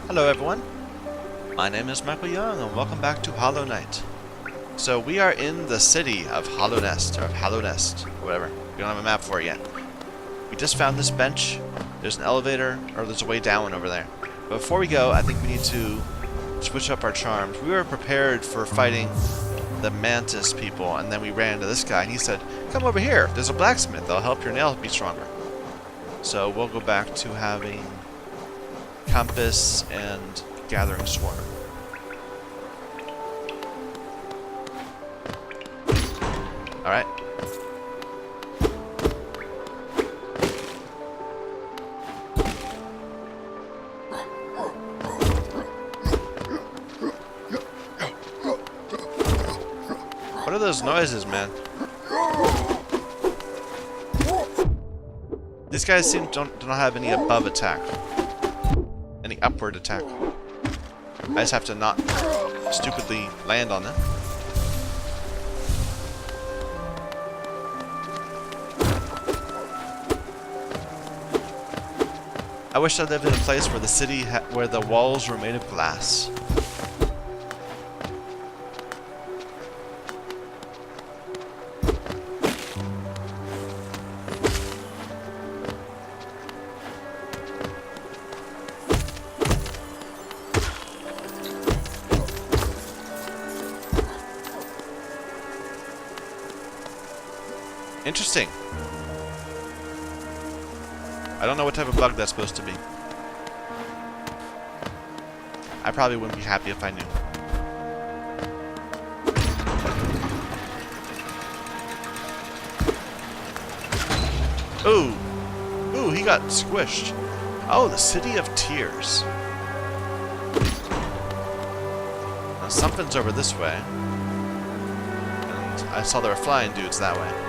Hello everyone, my name is Michael Young and welcome back to Hollow Knight. So we are in the city of Hollow Nest, or Hollow Nest, or whatever. We don't have a map for it yet. We just found this bench, there's an elevator, or there's a way down over there. But before we go, I think we need to switch up our charms. We were prepared for fighting the Mantis people, and then we ran into this guy and he said, come over here, there's a blacksmith, that'll help your nails be stronger. So we'll go back to having compass and gathering swarm. Alright. What are those noises, man? These guys seem don't have any above attack. Any upward attack. I just have to not stupidly land on them. I wish I lived in a place where the city where the walls were made of glass. Interesting. I don't know what type of bug that's supposed to be. I probably wouldn't be happy if I knew. Ooh! Ooh, he got squished. Oh, the City of Tears. Now something's over this way. And I saw there were flying dudes that way.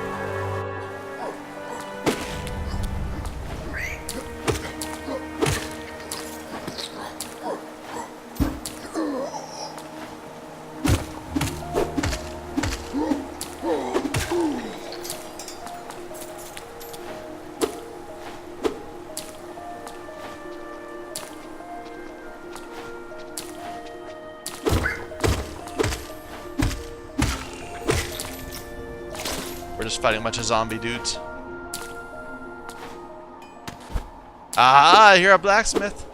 We're just fighting a bunch of zombie dudes. Ah, I hear a blacksmith.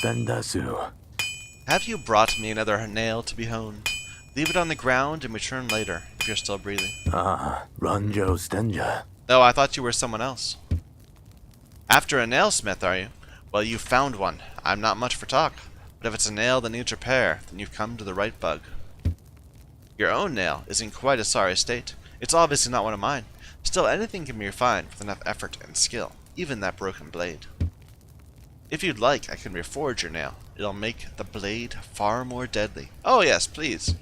Vendasu. Have you brought me another nail to be honed? Leave it on the ground and return later, if you're still breathing. Ah, Ranjo Stenja. Oh, I thought you were someone else. After a nailsmith, are you? Well, you found one. I'm not much for talk, but if it's a nail that needs repair, then you've come to the right bug. Your own nail is in quite a sorry state. It's obviously not one of mine. Still, anything can be refined with enough effort and skill, even that broken blade. If you'd like, I can reforge your nail. It'll make the blade far more deadly. Oh yes, please.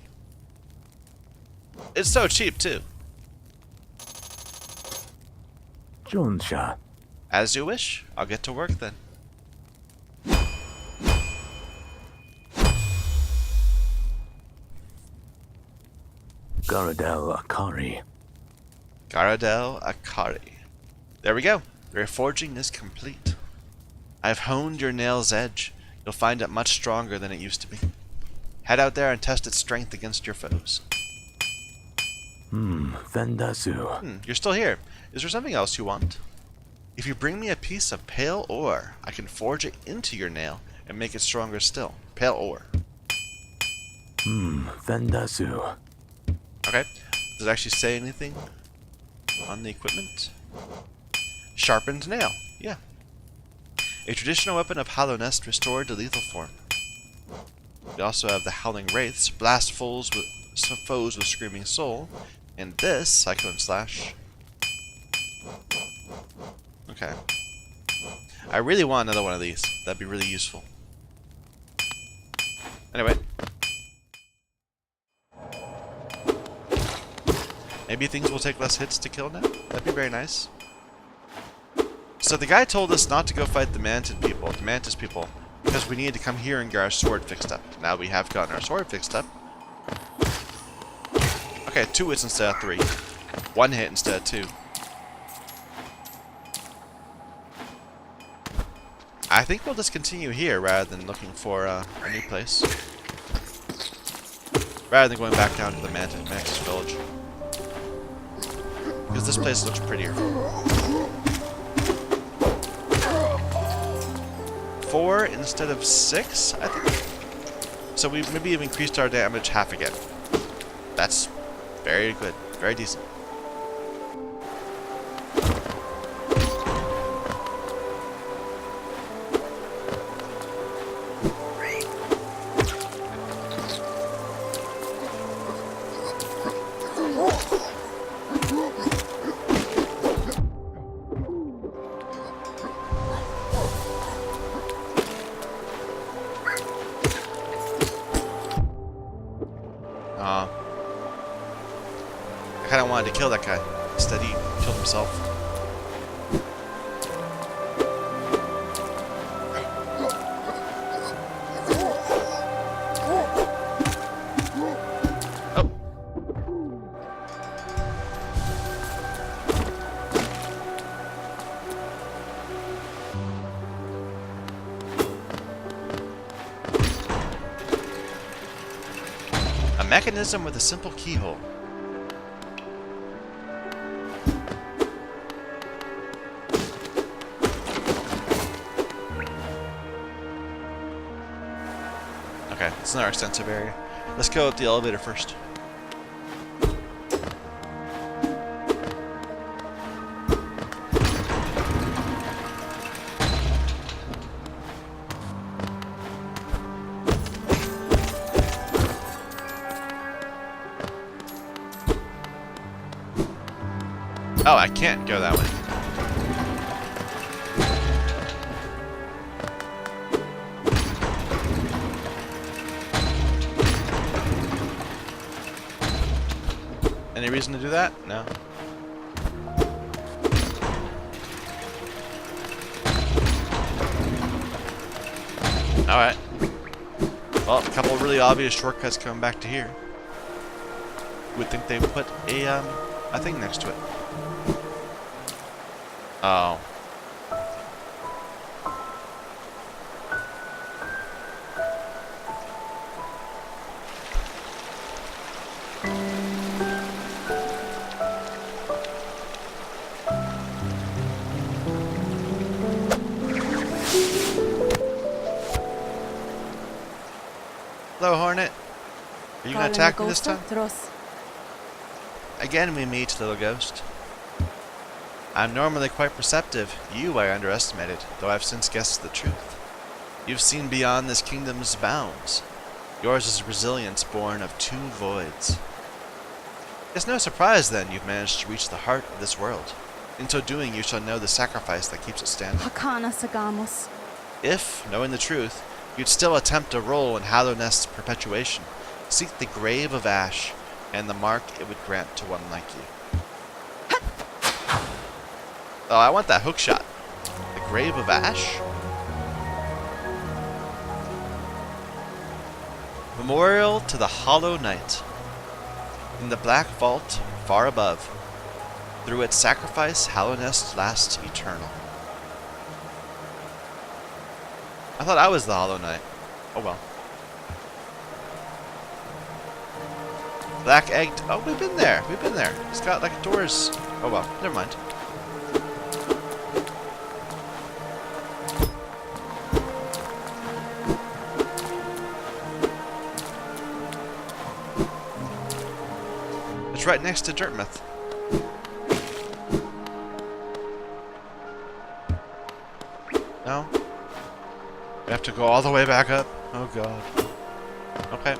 It's so cheap, too. Jonsha. As you wish. I'll get to work then. Garadel Akari. Garadel Akari. There we go. The reforging is complete. I've honed your nail's edge. You'll find it much stronger than it used to be. Head out there and test its strength against your foes. Vendasu. You're still here. Is there something else you want? If you bring me a piece of pale ore, I can forge it into your nail and make it stronger still. Pale ore. Vendasu. Okay. Does it actually say anything on the equipment? Sharpened nail. Yeah. A traditional weapon of Hollow Nest restored to lethal form. We also have the Howling Wraiths, blast foes with Screaming Soul, and this, Cyclone Slash. Okay. I really want another one of these. That'd be really useful. Anyway. Maybe things will take less hits to kill now? That'd be very nice. So the guy told us not to go fight the Mantis people, because we needed to come here and get our sword fixed up. Now we have gotten our sword fixed up. Okay, 2 hits instead of 3. 1 hit instead of 2. I think we'll just continue here rather than looking for a new place. Rather than going back down to the Mantis village. Because this place looks prettier. 4 instead of 6, I think. So we maybe have increased our damage half again. That's very good. Very decent. I kind of wanted to kill that guy. Instead, he killed himself. Oh. A mechanism with a simple keyhole. Okay, it's not our extensive area. Let's go up the elevator first. Oh, I can't go that way. Any reason to do that? No. Alright. Well, a couple of really obvious shortcuts coming back to here. Would think they put a thing next to it. Oh. Hello, Hornet. Are you gonna attack me this time? Again, we meet, little ghost. I'm normally quite perceptive. You I underestimated, though I've since guessed the truth. You've seen beyond this kingdom's bounds. Yours is a resilience born of 2 voids. It's no surprise, then, you've managed to reach the heart of this world. In so doing, you shall know the sacrifice that keeps it standing. If, knowing the truth, you'd still attempt a role in Hallownest's perpetuation, seek the Grave of Ash, and the mark it would grant to one like you. Oh, I want that hook shot. The Grave of Ash? Memorial to the Hollow Knight. In the black vault, far above, through its sacrifice, Hallownest lasts eternal. I thought I was the Hollow Knight. Oh well. Black Egg. Oh, we've been there. We've been there. It's got like doors. Oh well. Never mind. It's right next to Dirtmouth. No? We have to go all the way back up? Oh god. Okay.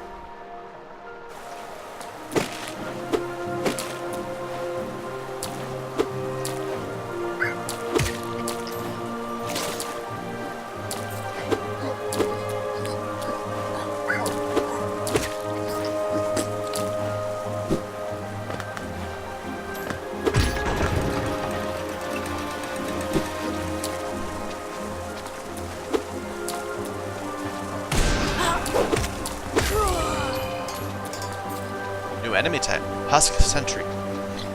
Enemy type, Husk Sentry.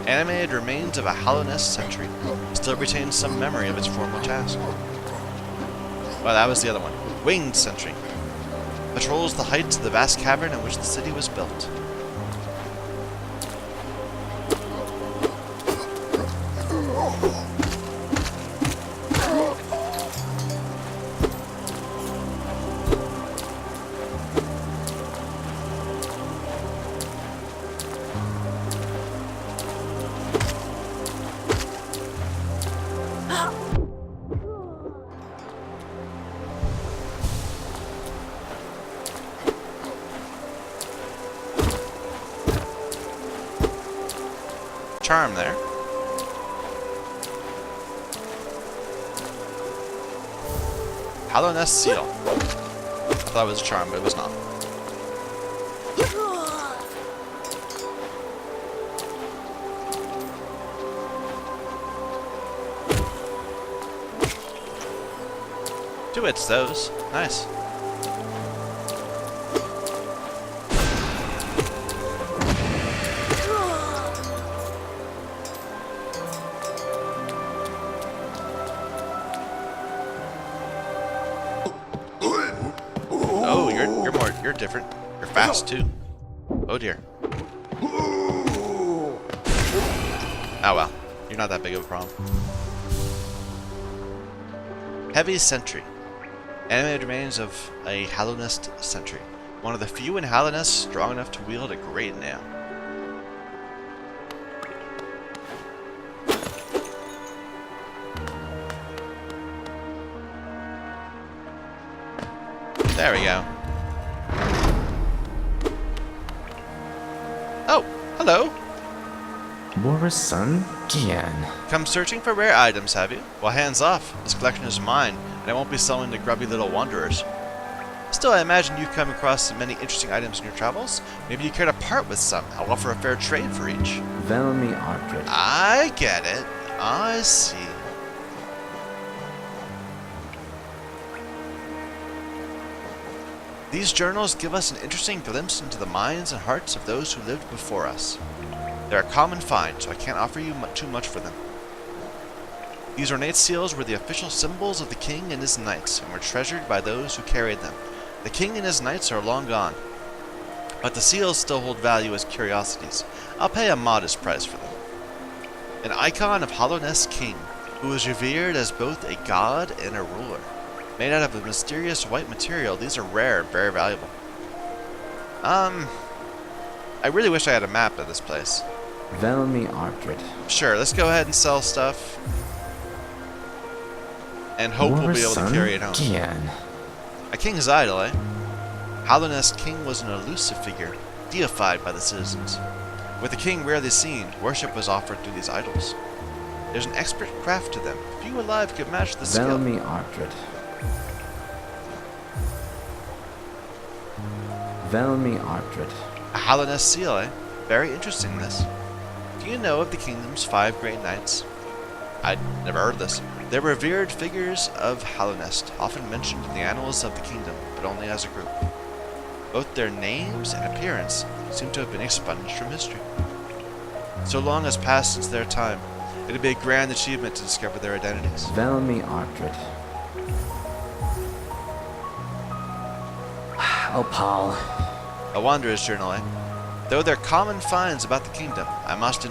Animated remains of a Hallownest sentry. Still retains some memory of its former task. Well, that was the other one. Winged Sentry. Patrols the heights of the vast cavern in which the city was built. Charm there. Hallownest Seal. I thought it was a charm, but it was not. Two hits those. Nice. Oh, you're different. You're fast too. Oh dear. Oh well. You're not that big of a problem. Heavy Sentry. Animated remains of a Hallownest sentry. One of the few in Hallownest strong enough to wield a great nail. There we go. Oh, hello. Boris-san Gian. Come searching for rare items, have you? Well, hands off. This collection is mine, and I won't be selling to grubby little wanderers. Still, I imagine you've come across many interesting items in your travels. Maybe you care to part with some. I'll offer a fair trade for each. Velmi Ardred. I get it. I see. These journals give us an interesting glimpse into the minds and hearts of those who lived before us. They're a common find, so I can't offer you too much for them. These ornate seals were the official symbols of the king and his knights, and were treasured by those who carried them. The king and his knights are long gone, but the seals still hold value as curiosities. I'll pay a modest price for them. An icon of Hallownest king, who was revered as both a god and a ruler. Made out of a mysterious white material, these are rare and very valuable. I really wish I had a map of this place. Velmi Ardred. Sure, let's go ahead and sell stuff. And hope we'll be able to carry it home. Gian. A king's idol, eh? Hallownest king was an elusive figure, deified by the citizens. With the king rarely seen, worship was offered to these idols. There's an expert craft to them. Few alive could match the skill. Velmi Ardred. Velmi Ardred. A Hallownest seal, eh? Very interesting, this. Do you know of the kingdom's 5 great knights? I'd never heard of this. They're revered figures of Hallownest, often mentioned in the annals of the kingdom, but only as a group. Both their names and appearance seem to have been expunged from history. So long has passed since their time, it'd be a grand achievement to discover their identities. Velmi Ardred. Oh, Paul. A wanderer's journal, eh? Though they're common finds about the kingdom, I much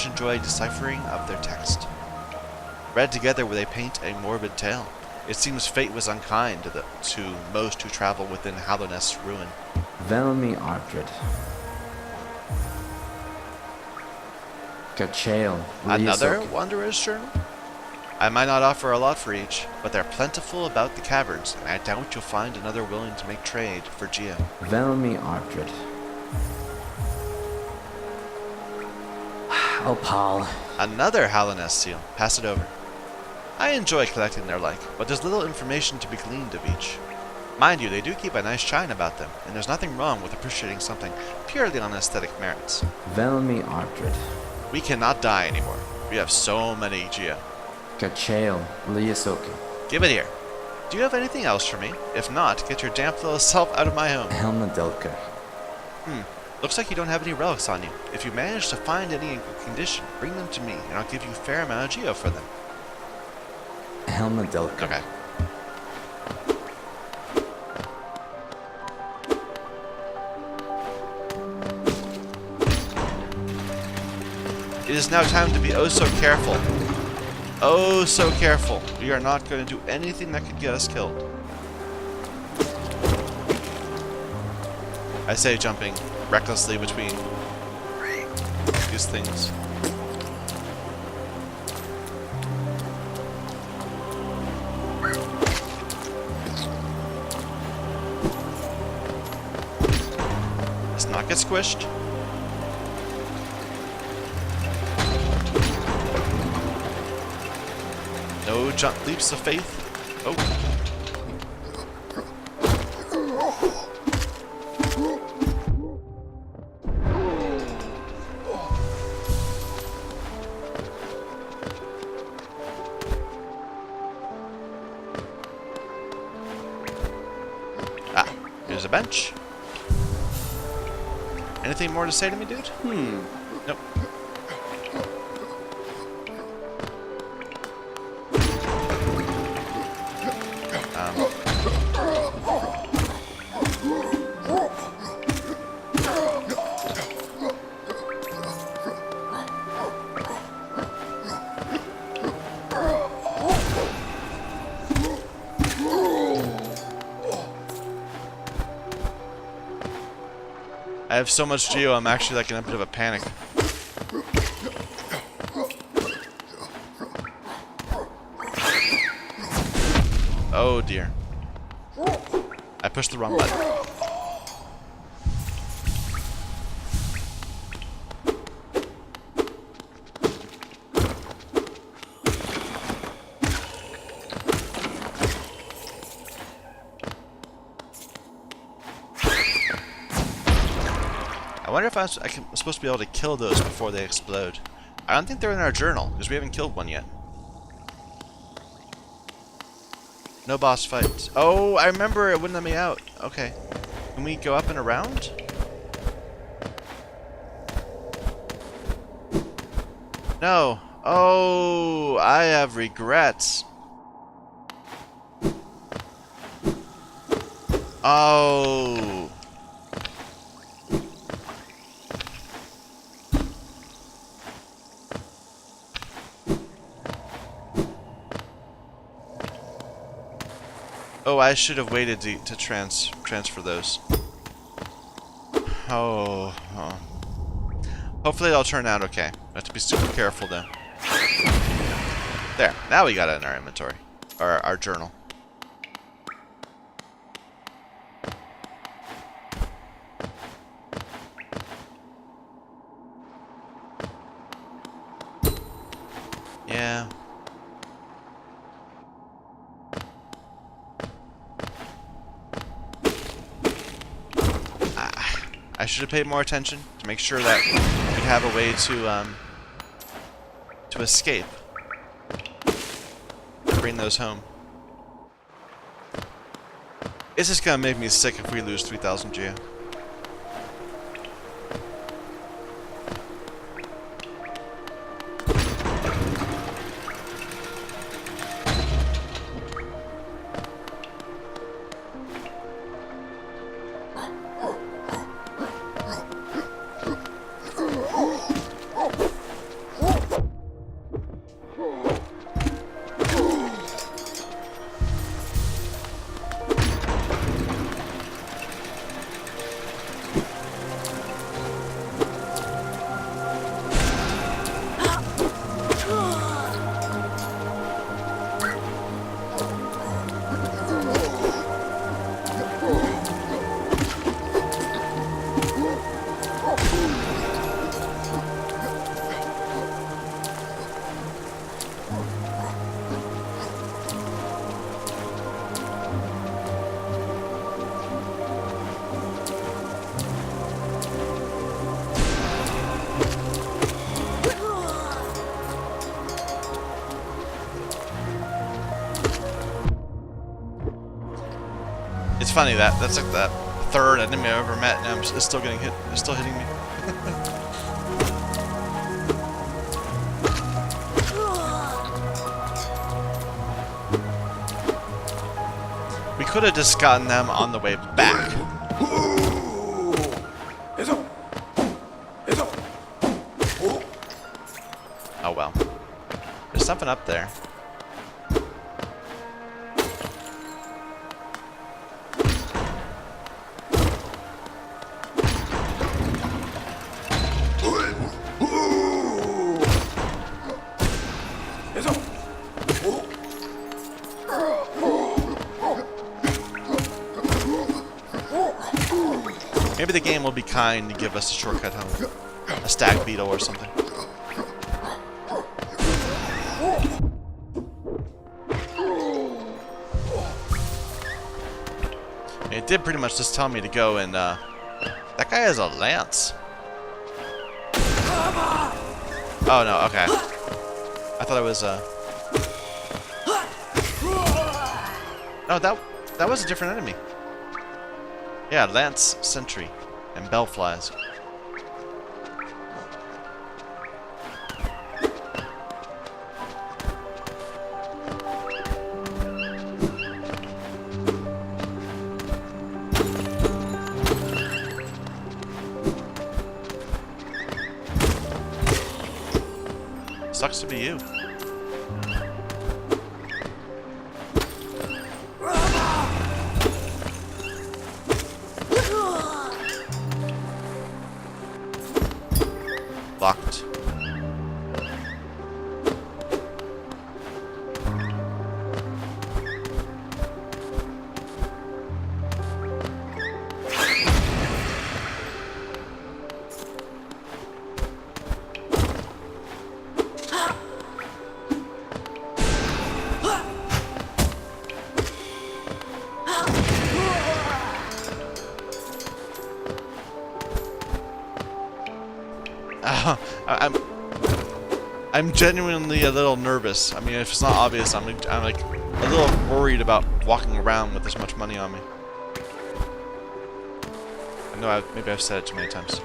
enjoy deciphering of their text. Read together where they paint a morbid tale. It seems fate was unkind to most who travel within Hallownest's ruin. Velmi Ardred. Gachael. Another wanderer's journal? I might not offer a lot for each, but they're plentiful about the caverns, and I doubt you'll find another willing to make trade for Geo. Velmi Ardred. Oh, Paul. Another Hallownest seal. Pass it over. I enjoy collecting their like, but there's little information to be gleaned of each. Mind you, they do keep a nice shine about them, and there's nothing wrong with appreciating something purely on aesthetic merits. Velmi Ardred. We cannot die anymore. We have so many Geo. Gachael. Liasoka. Give it here. Do you have anything else for me? If not, get your damp little self out of my home. Helma Delka. Looks like you don't have any relics on you. If you manage to find any in good condition, bring them to me, and I'll give you a fair amount of geo for them. Helma Delca. Okay. It is now time to be oh so careful. Oh so careful. We are not going to do anything that could get us killed. I say jumping recklessly between these things. Let's not get squished. No jump leaps of faith. Oh. Ah, here's a bench. Anything more to say to me, dude? Nope. I have so much geo, I'm actually like in a bit of a panic. Oh dear. I pushed the wrong button. I wonder if I'm supposed to be able to kill those before they explode. I don't think they're in our journal, because we haven't killed one yet. No boss fights. Oh, I remember it wouldn't let me out. Okay. Can we go up and around? No. Oh, I have regrets. Oh. Oh, I should have waited to transfer those. Oh. Hopefully it'll turn out okay. I have to be super careful though. There. Now we got it in our inventory. Or our journal. Yeah. I should have paid more attention to make sure that we have a way to escape and bring those home. It's just gonna make me sick if we lose 3,000 geo. It's funny that's like that third enemy I've ever met, and it's still getting hit. It's still hitting me. We could have just gotten them on the way back. Oh well. There's something up there. Maybe the game will be kind to give us a shortcut home. A stag beetle or something. It did pretty much just tell me to go and, that guy has a lance. Oh no, okay. I thought it was, no, that was a different enemy. Yeah, Lance Sentry and Bellflies. Sucks to be you. Locked. I'm genuinely a little nervous. I mean, if it's not obvious, I'm like a little worried about walking around with this much money on me. I know maybe I've said it too many times.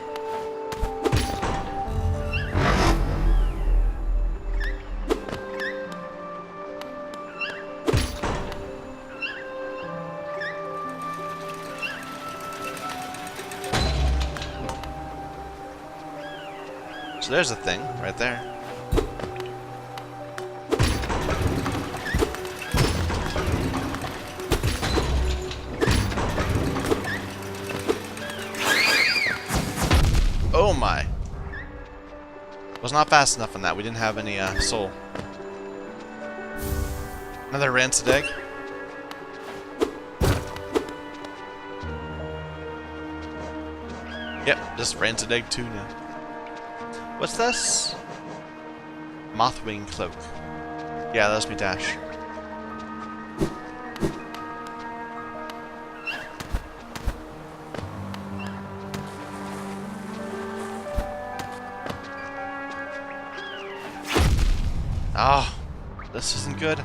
So there's a thing right there. Oh my. Was not fast enough on that. We didn't have any soul. Another rancid egg. Yep, just rancid egg too now. What's this? Mothwing cloak. Yeah, that was me dash. Oh, this isn't good.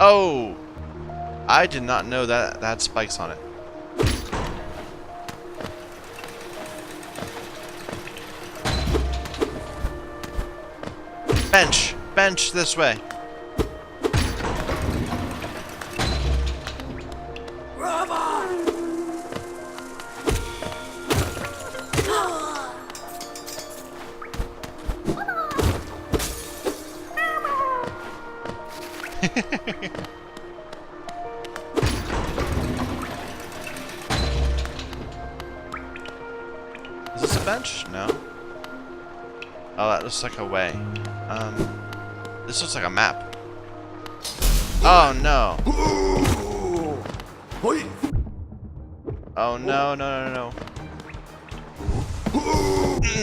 Oh! I did not know that had spikes on it. Bench! Bench this way! Is this a bench? No. Oh, that looks like a way. This looks like a map. Oh no. Oh no, no, no, no.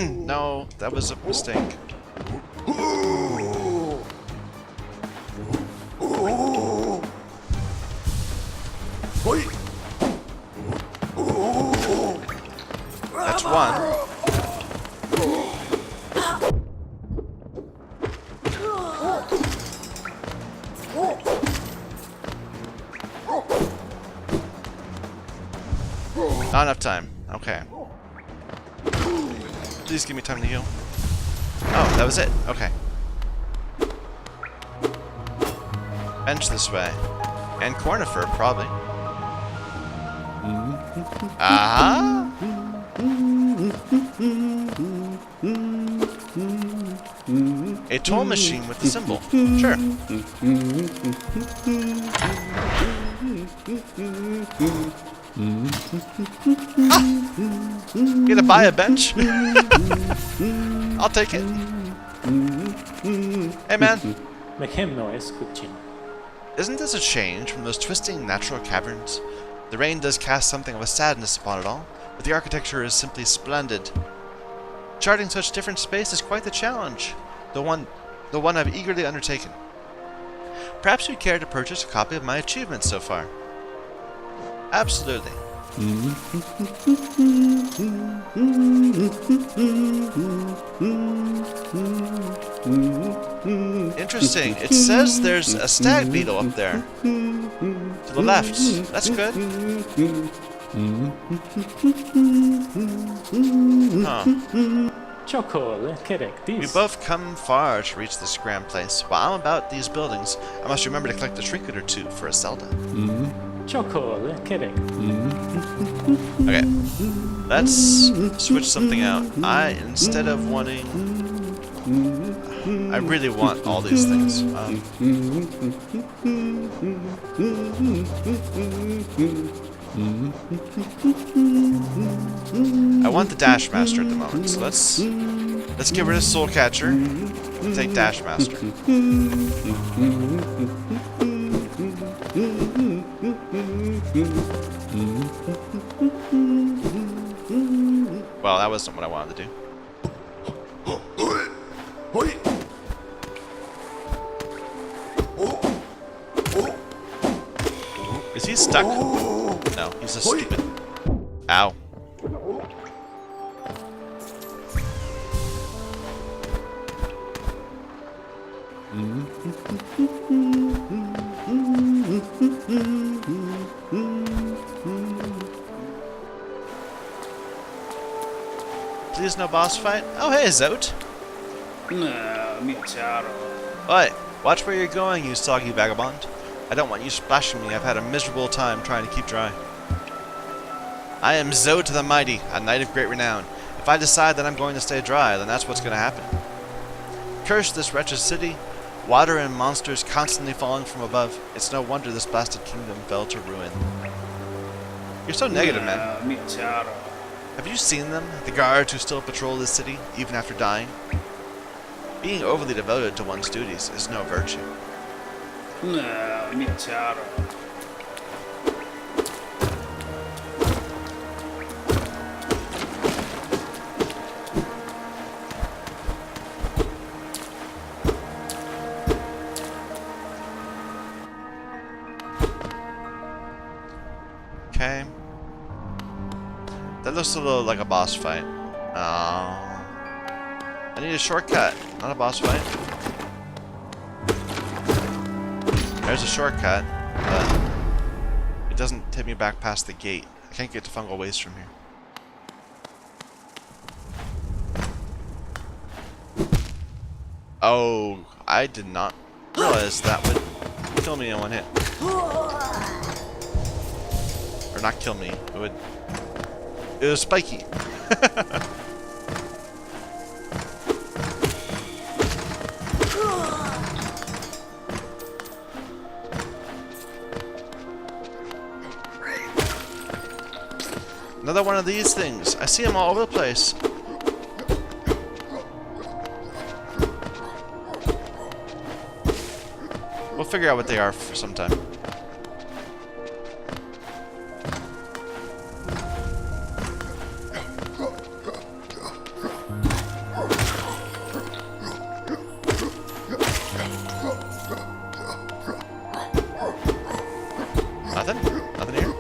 No, that was a mistake. Not enough time. Okay. Please give me time to heal. Oh, that was it. Okay. Bench this way. And Cornifer, probably. Ah! A toll machine with the symbol. Sure. Ah! Gonna buy a bench? I'll take it. Hey man, Make him noise, Kuchin. isn't this a change from those twisting natural caverns? The rain does cast something of a sadness upon it all, but the architecture is simply splendid. Charting such different space is quite the challenge, the one I've eagerly undertaken. Perhaps you'd care to purchase a copy of my achievements so far. Absolutely. Interesting. It says there's a stag beetle up there. To the left. That's good. Huh. Chokol, correct We this. both come far to reach this grand place. While I'm about these buildings, I must remember to collect a trinket or two for Zelda. Chokol, correct. Okay. Let's switch something out. Instead of wanting... I really want all these things. I want the Dash Master at the moment, so let's get rid of Soul Catcher and take Dash Master. Well, that wasn't what I wanted to do. Is he stuck? No, he's a stupid. Ow. Please no boss fight? Oh hey, Zote. Oi, watch where you're going, you soggy vagabond. I don't want you splashing me. I've had a miserable time trying to keep dry. I am Zote the Mighty, a knight of great renown. If I decide that I'm going to stay dry, then that's what's going to happen. Curse this wretched city. Water and monsters constantly falling from above. It's no wonder this blasted kingdom fell to ruin. You're so negative, man. Have you seen them? The guards who still patrol this city, even after dying? Being overly devoted to one's duties is no virtue. Okay. That looks a little like a boss fight. I need a shortcut, not a boss fight. There's a shortcut, but it doesn't take me back past the gate. I can't get to Fungal Waste from here. Oh, I did not realize that would kill me in one hit. Or not kill me, it was spiky. Another one of these things. I see them all over the place. We'll figure out what they are for some time. Nothing? Nothing here?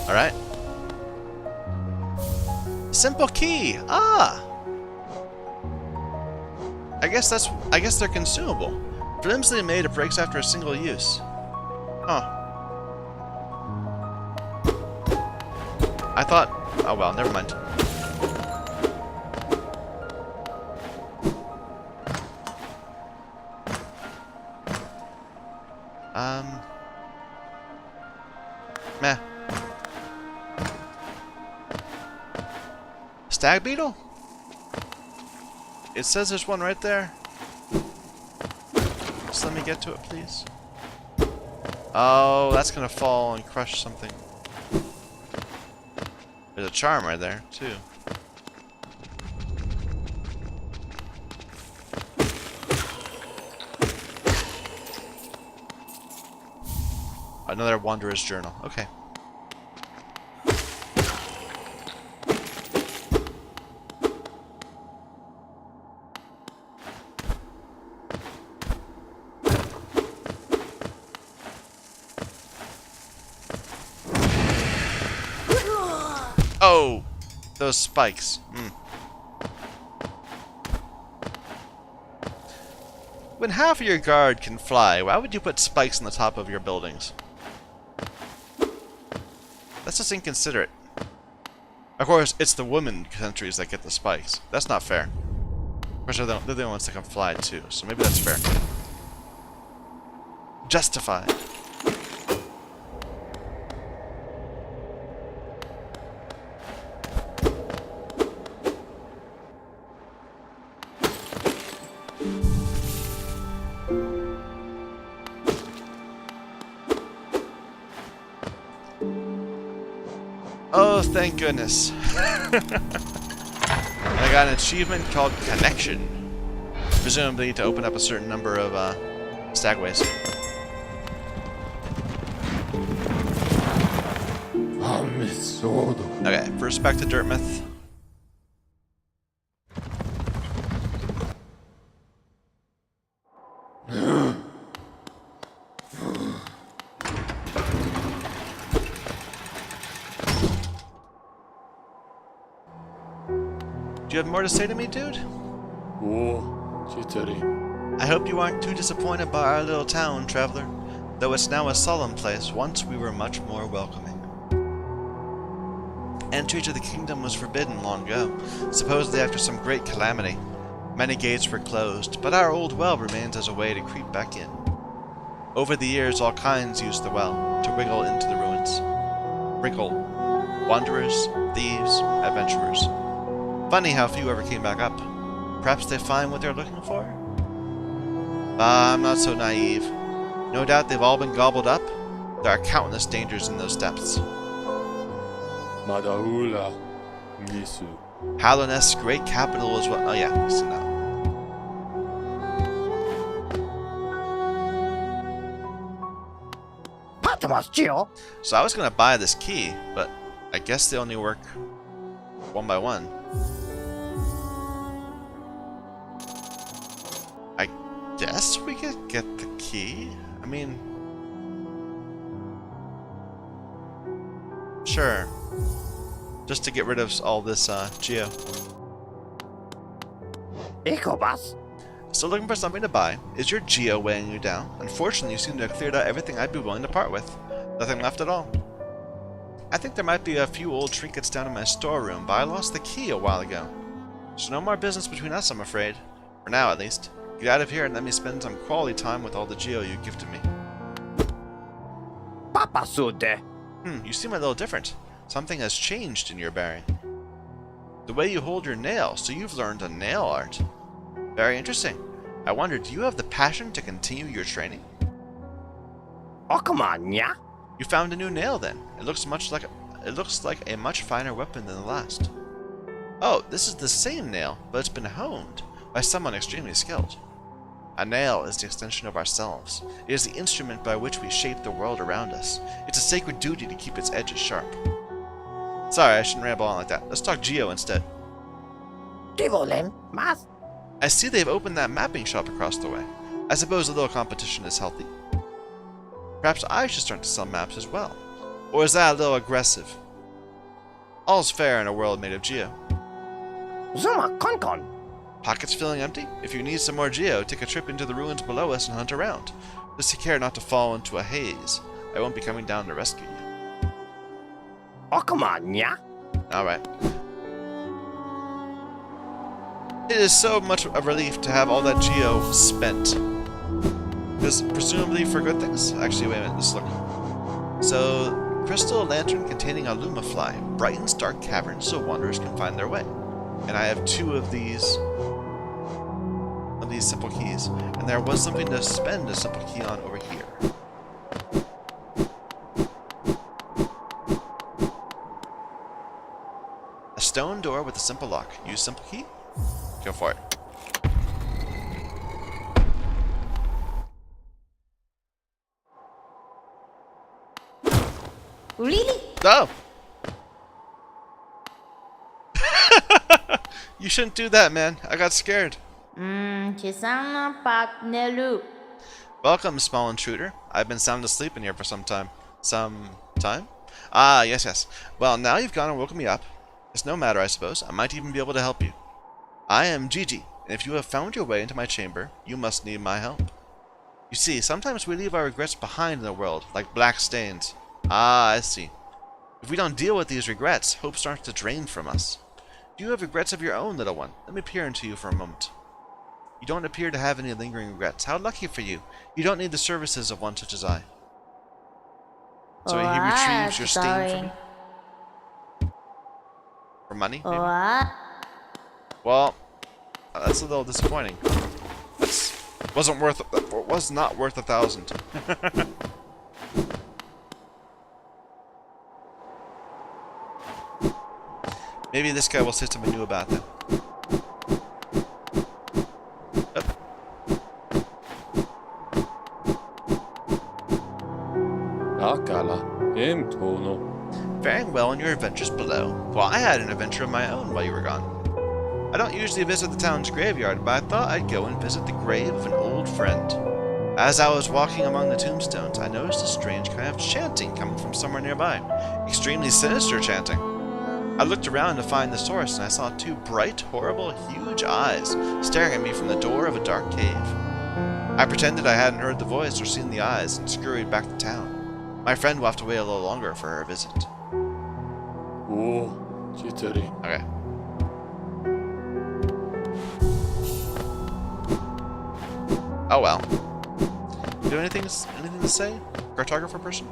Alright. Simple key! Ah! I guess they're consumable. Flimsily made, it breaks after a single use. Huh. I thought... Oh well, never mind. Meh. Stag beetle? It says there's one right there. Just let me get to it, please. Oh, that's gonna fall and crush something. There's a charm right there, too. Another Wanderer's Journal. Okay. Oh! Those spikes. When half of your guard can fly, why would you put spikes on the top of your buildings? That's just inconsiderate. Of course, it's the women countries that get the spikes. That's not fair. Of course, they're the only ones that can fly too, so maybe that's fair. Justified. Oh, thank goodness. I got an achievement called Connection. Presumably to open up a certain number of stagways. Okay, first back to Dirtmouth. Do you have more to say to me, dude? I hope you aren't too disappointed by our little town, traveler. Though it's now a solemn place, once we were much more welcoming. Entry to the kingdom was forbidden long ago, supposedly after some great calamity. Many gates were closed, but our old well remains as a way to creep back in. Over the years, all kinds used the well to wriggle into the ruins. Wrinkle. Wanderers, thieves, adventurers. Funny how few ever came back up. Perhaps they find what they're looking for? I'm not so naive. No doubt they've all been gobbled up. There are countless dangers in those depths. Madaula Misu. Hallownest's great capital is what... Oh yeah, so now. So I was going to buy this key, but I guess they only work one by one. I guess we could get the key. I mean... Sure. Just to get rid of all this, Geo. Ecobus. Still looking for something to buy. Is your Geo weighing you down? Unfortunately, you seem to have cleared out everything I'd be willing to part with. Nothing left at all. I think there might be a few old trinkets down in my storeroom, but I lost the key a while ago. So no more business between us, I'm afraid. For now, at least. Get out of here and let me spend some quality time with all the Geo you gifted me. Papa Sude. You seem a little different. Something has changed in your bearing. The way you hold your nail, so you've learned a nail art. Very interesting. I wonder, do you have the passion to continue your training? Oh, come on, yeah? You found a new nail then. It looks like a much finer weapon than the last. Oh, this is the same nail, but it's been honed by someone extremely skilled. A nail is the extension of ourselves. It is the instrument by which we shape the world around us. It's a sacred duty to keep its edges sharp. Sorry, I shouldn't ramble on like that. Let's talk Geo instead. I see they've opened that mapping shop across the way. I suppose a little competition is healthy. Perhaps I should start to sell maps as well. Or is that a little aggressive? All's fair in a world made of Geo. Zuma Konkon. Pockets feeling empty? If you need some more Geo, take a trip into the ruins below us and hunt around. Just take care not to fall into a haze. I won't be coming down to rescue you. Okamanya. Alright. It is so much a relief to have all that Geo spent. Because presumably for good things. Actually, wait a minute, let's look. So, crystal lantern containing a lumafly brightens dark caverns so wanderers can find their way. And I have 2 of these simple keys. And there was something to spend a simple key on over here. A stone door with a simple lock. Use simple key? Go for it. Really? Oh! You shouldn't do that, man. I got scared. Chisana Pat Nelu. Welcome, small intruder. I've been sound asleep in here for some time. Some time? Ah, yes. Well, now you've gone and woken me up. It's no matter, I suppose. I might even be able to help you. I am Gigi, and if you have found your way into my chamber, you must need my help. You see, sometimes we leave our regrets behind in the world, like black stains. Ah, I see. If we don't deal with these regrets, hope starts to drain from us. Do you have regrets of your own, little one? Let me peer into you for a moment. You don't appear to have any lingering regrets. How lucky for you. You don't need the services of one such as I. So he retrieves your stain for me? For money, maybe? Well, that's a little disappointing. Was not worth 1,000. Maybe this guy will say something new about that. Akala. Tono. Faring well in your adventures below. Well, I had an adventure of my own while you were gone. I don't usually visit the town's graveyard, but I thought I'd go and visit the grave of an old friend. As I was walking among the tombstones, I noticed a strange kind of chanting coming from somewhere nearby. Extremely sinister chanting. I looked around to find the source, and I saw 2 bright, horrible, huge eyes staring at me from the door of a dark cave. I pretended I hadn't heard the voice or seen the eyes and scurried back to town. My friend will have to wait a little longer for her visit. Oh, jittery. Okay. Oh well. Do you have anything to say? Cartographer person?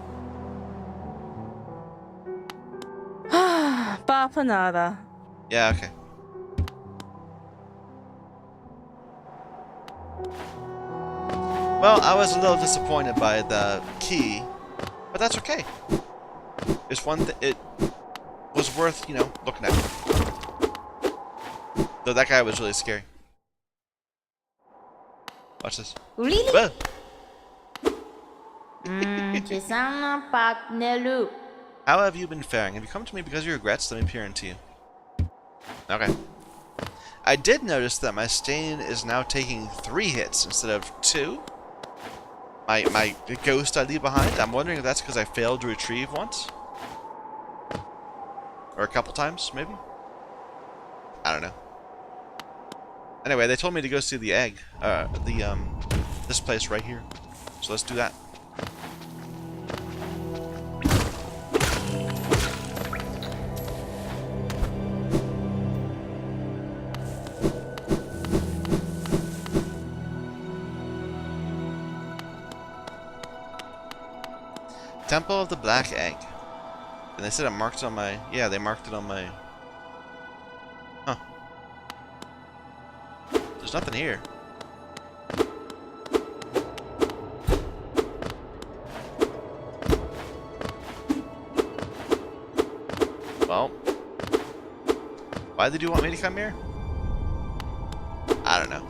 Bapanada. Yeah, okay. Well, I was a little disappointed by the key, but that's okay. It's one thing. It was worth, looking at. Though that guy was really scary. Watch this. Really? Whoa. Chisana Pat Nelu. How have you been faring? Have you come to me because of your regrets? Let me peer into you. Okay. I did notice that my stain is now taking 3 hits instead of 2. My ghost I leave behind. I'm wondering if that's because I failed to retrieve once. Or a couple times, maybe? I don't know. Anyway, they told me to go see the egg. This place right here. So let's do that. Temple of the Black Egg. And they said it marked on my... Yeah, they marked it on my... Huh. There's nothing here. Well... Why did you want me to come here? I don't know.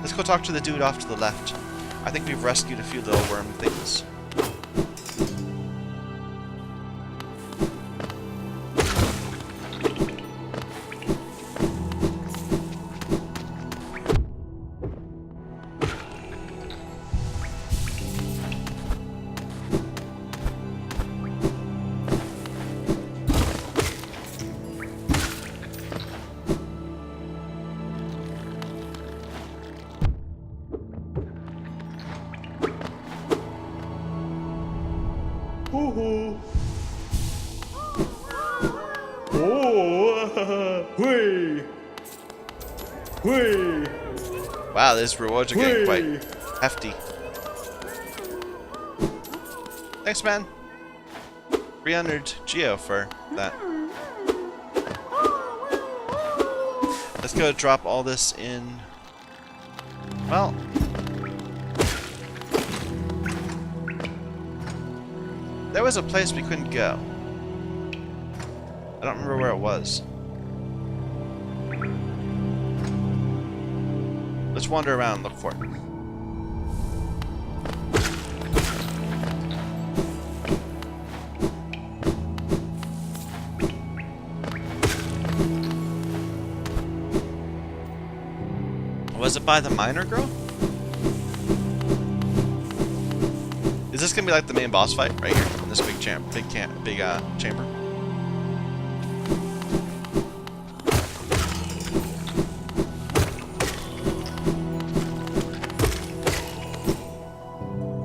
Let's go talk to the dude off to the left. I think we've rescued a few little worm things. Wow, these rewards are getting quite hefty. Thanks, man. 300 Geo for that. Let's go drop all this in. Well, there was a place we couldn't go. I don't remember where it was. Let's wander around and look for it. Was it by the miner girl? Is this gonna be like the main boss fight right here in this big chamber?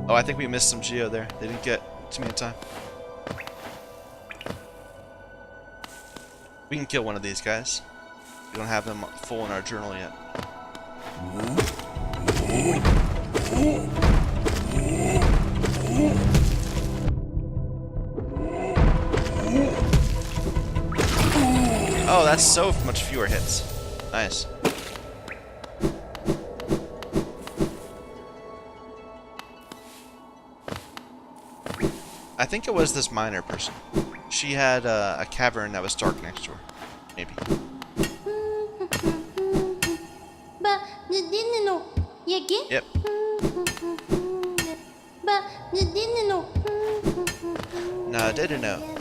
Oh, I think we missed some Geo there. They didn't get to me in time. We can kill one of these guys. We don't have them full in our journal yet. Oh, that's so much fewer hits. Nice. I think it was this miner person. She had a cavern that was dark next to her. Maybe. Yep. No, I didn't know.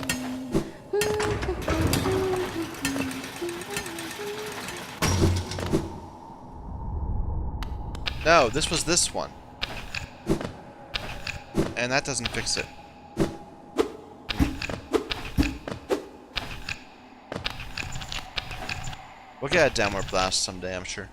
No, this was this one. And that doesn't fix it. We'll get a downward blast someday, I'm sure.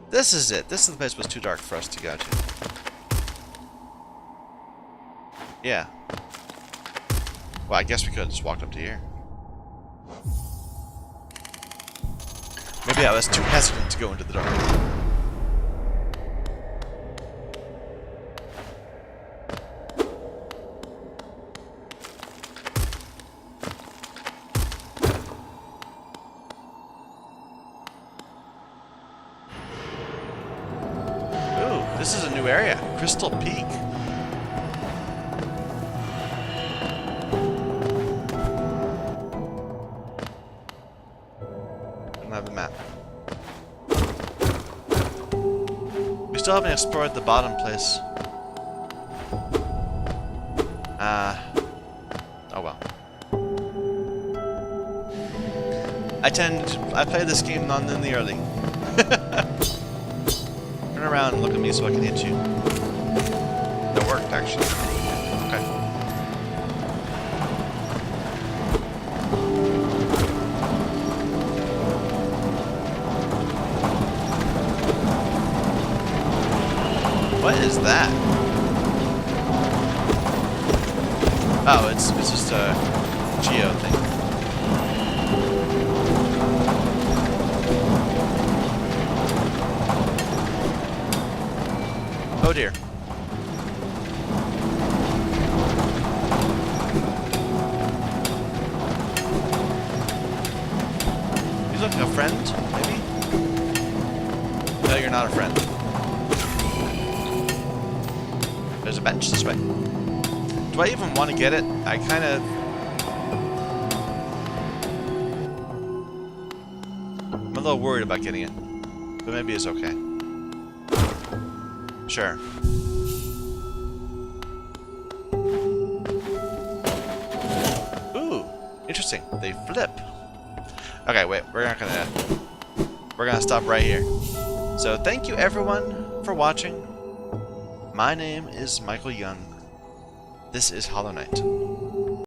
This is it. This is the place that was too dark for us to go to. Yeah. Well, I guess we could have just walked up to here. Maybe I was too hesitant to go into the dark. Ooh, this is a new area. Crystal Peak. Have a map. We still haven't explored the bottom place. Oh well. I play this game non-linearly. Turn around and look at me so I can hit you. That worked actually. Okay. What is that? Oh, it's just a Geo thing. Oh dear. He's looking a friend, maybe? No, you're not a friend. There's a bench this way. Do I even want to get it? I kind of... I'm a little worried about getting it. But maybe it's okay. Sure. Ooh, interesting. They flip. Okay, wait. We're not gonna... we're gonna stop right here. So thank you everyone for watching. My name is Michael Young. This is Hollow Knight.